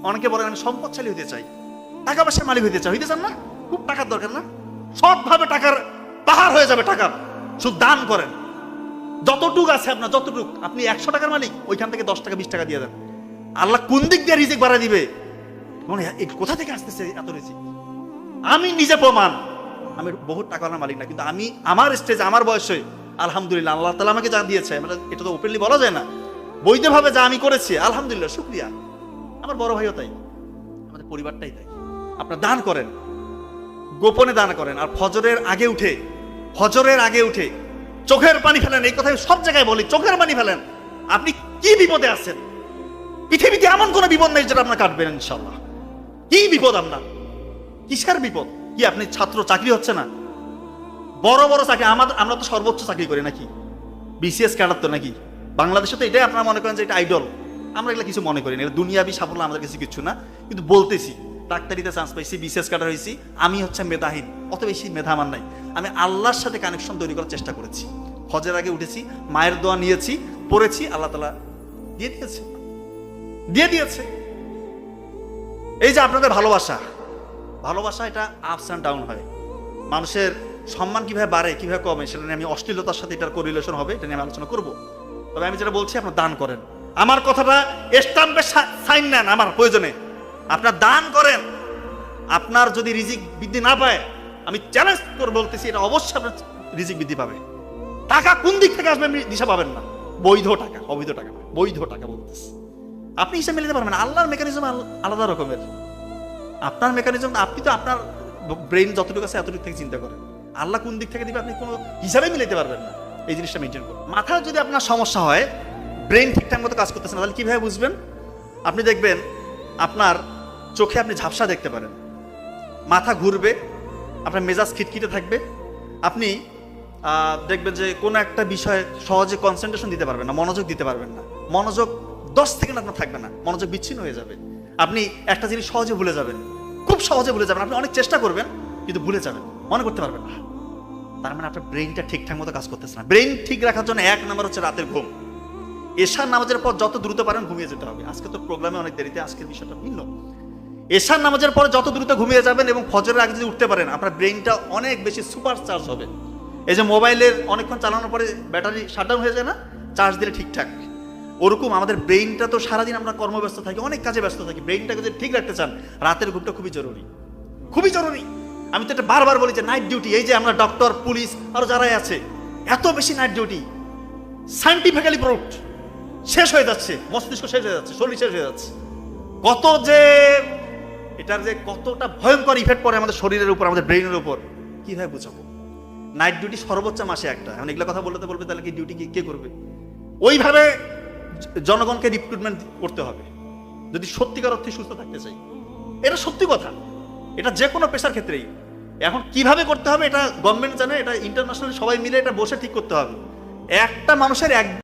অনেকে বলেন আমি সম্পদশালী হতে চাই, টাকা পয়সার মালিক হতে চাই। হইতে চান না? খুব টাকার দরকার না? সৎভাবে টাকার পাহাড় হয়ে যাবে টাকার। শুধু দান করেন, যতটুক আছে আপনার, যতটুক আপনি 100 টাকার মালিক, ওইখান থেকে 10 টাকা 20 টাকা দিয়ে দেন। আল্লাহ কোন দিক দিয়ে রিজিক বাড়া দিবে, কোথা থেকে আসতেছে এত রিজিক? আমি নিজে প্রমাণ, আমি বহু টাকার মালিক না, কিন্তু আমি আমার স্টেজে আমার বয়সে আলহামদুলিল্লাহ আল্লাহ তাআলা আমাকে যা দিয়েছে, এটা তো ওপেনলি বলা যায় না, বৈধভাবে যা আমি করেছি আলহামদুলিল্লাহ, শুকরিয়া। আমার বড় ভাইও তাই, আমাদের পরিবারটাই তাই। আপনারা দান করেন, গোপনে দান করেন, আর ফজরের আগে উঠে চোখের পানি ফেলেন। এই কথা সব জায়গায় বলি, চোখের পানি ফেলেন। আপনি কি বিপদে আছেন? পৃথিবীতে এমন কোন বিপদ নেই যেটা আপনার কাটবেন ইনশাল্লাহ। কি বিপদ আপনার? কিসের বিপদ? কি আপনি ছাত্র, চাকরি হচ্ছে না? বড় বড় চাকরি, আমরা তো সর্বোচ্চ চাকরি করি নাকি? বিসিএস ক্যাডার তো নাকি? বাংলাদেশে তো এটাই আপনারা মনে করেন যে এটা আইডল। আমরা এগুলো কিছু মনে করি না, এটা দুনিয়াবি সাফল্য আমাদের কাছে কিছু না। কিন্তু বলতেছি, ডাক্তারিতে চান্স পাইছি, বিসিএস ক্যাডার হয়েছি, আমি হচ্ছে মেধাহীন, অত বেশি মেধা আমার নাই। আমি আল্লাহর সাথে কানেকশন তৈরি করার চেষ্টা করেছি। হজের আগে উঠেছি, মায়ের দোয়া নিয়েছি, পড়েছি, আল্লাহ তাআলা দিয়ে দিয়েছে। এই যে আপনাদের ভালোবাসা এটা আপস অ্যান্ড ডাউন হয়। মানুষের সম্মান কিভাবে বাড়ে কিভাবে কমে, সেটা নিয়ে আমি অশ্লীলতার সাথে এটার কোরিলেশন হবে, এটা নিয়ে আমি আলোচনা করবো। তবে আমি যেটা বলছি, আপনার দান করেন। আমার কথাটা স্ট্যাম্পে সাইন নেন, আমার প্রয়োজনে আপনার দান করেন। আপনার যদি রিজিক বৃদ্ধি না পায়, আমি চ্যালেঞ্জ করে বলতেছি, এটা অবশ্যই আপনার রিজিক বৃদ্ধি পাবে। টাকা কোন দিক থেকে আসবে দিশা পাবেন না। বৈধ টাকা, অবৈধ টাকা না, বৈধ টাকা বলতেছি। আপনি হিসাব মিলাতে পারবেন। আল্লাহর মেকানিজম আলাদা রকমের। আপনার মেকানিজম, আপনি তো আপনার ব্রেইন যতটুকু আছে এতটুকু থেকে চিন্তা করেন। আল্লাহ কোন দিক থেকে দিবে আপনি কোনো হিসাবে মিলাতে পারবেন না। এই জিনিসটা মেনটেন করুন। মাথার যদি আপনার সমস্যা হয়, ব্রেইন ঠিকঠাক মতো কাজ করতেছে না, তাহলে কিভাবে বুঝবেন? আপনি দেখবেন আপনার চোখে আপনি ঝাপসা দেখতে পারেন, মাথা ঘুরবে, আপনার মেজাজ খিটখিটে থাকবে, আপনি দেখবেন যে কোনো একটা বিষয়ে সহজে কনসেন্ট্রেশন দিতে পারবেন না, মনোযোগ দিতে পারবেন না। মনোযোগ 10 সেকেন্ড আপনার থাকবে না, মনোযোগ বিচ্ছিন্ন হয়ে যাবে। আপনি একটা জিনিস সহজে ভুলে যাবেন, খুব সহজে ভুলে যাবেন। আপনি অনেক চেষ্টা করবেন কিন্তু ভুলে যাবেন, মনে করতে পারবেন না। তার মানে আপনার ব্রেইনটা ঠিকঠাক মতো কাজ করতেছে না। ব্রেইন ঠিক রাখার জন্য 1 নাম্বার হচ্ছে রাতের ঘুম। এশার নামাজের পর যত দ্রুত পারেন ঘুমিয়ে যেতে হবে। আজকে তো প্রোগ্রামে অনেক দেরিতে, আজকের বিষয়টা ভিন্ন। এশার নামাজের পরে যত দ্রুত ঘুমিয়ে যাবেন এবং ফজরের আগে যদি উঠতে পারেন, আপনার ব্রেইনটা অনেক বেশি সুপার চার্জ হবে। এই যে মোবাইলের অনেকক্ষণ চালানোর পরে ব্যাটারি শাটডাউন হয়ে যায় না, চার্জ দিলে ঠিকঠাক, ওরকম আমাদের ব্রেইনটা তো সারাদিন আমরা কর্মব্যস্ত থাকি, অনেক কাজে ব্যস্ত থাকি। ব্রেইনটাকে যদি ঠিক রাখতে চান, রাতের ঘুমটা খুবই জরুরি, খুবই জরুরি। আমি তো এটা বারবার বলি যে নাইট ডিউটি, এই যে আমরা ডক্টর, পুলিশ আরো যারাই আছে, এত বেশি নাইট ডিউটি সায়েন্টিফিক্যালি প্রুভড, শেষ হয়ে যাচ্ছে, মস্তিষ্ক শেষ হয়ে যাচ্ছে, শরীর শেষ হয়ে যাচ্ছে। কত যে এটার যে কতটা ভয়ঙ্কর ইফেক্ট পড়ে আমাদের শরীরের উপর, আমাদের ব্রেইনের উপর, কিভাবে বুঝাবো? নাইট ডিউটি সর্বোচ্চ মাসে একটা। এখন এগুলো কথা বলতে বলবে, তাহলে কি ডিউটি কে করবে? ওইভাবে জনগণকে রিক্রুটমেন্ট করতে হবে যদি সত্যিকার অর্থে সুস্থ থাকতে চাই। এটা সত্যি কথা, এটা যে কোনো পেশার ক্ষেত্রেই। এখন কিভাবে করতে হবে এটা গভর্নমেন্ট জানে, এটা ইন্টারন্যাশনালি সবাই মিলে এটা বসে ঠিক করতে হবে। একটা মানুষের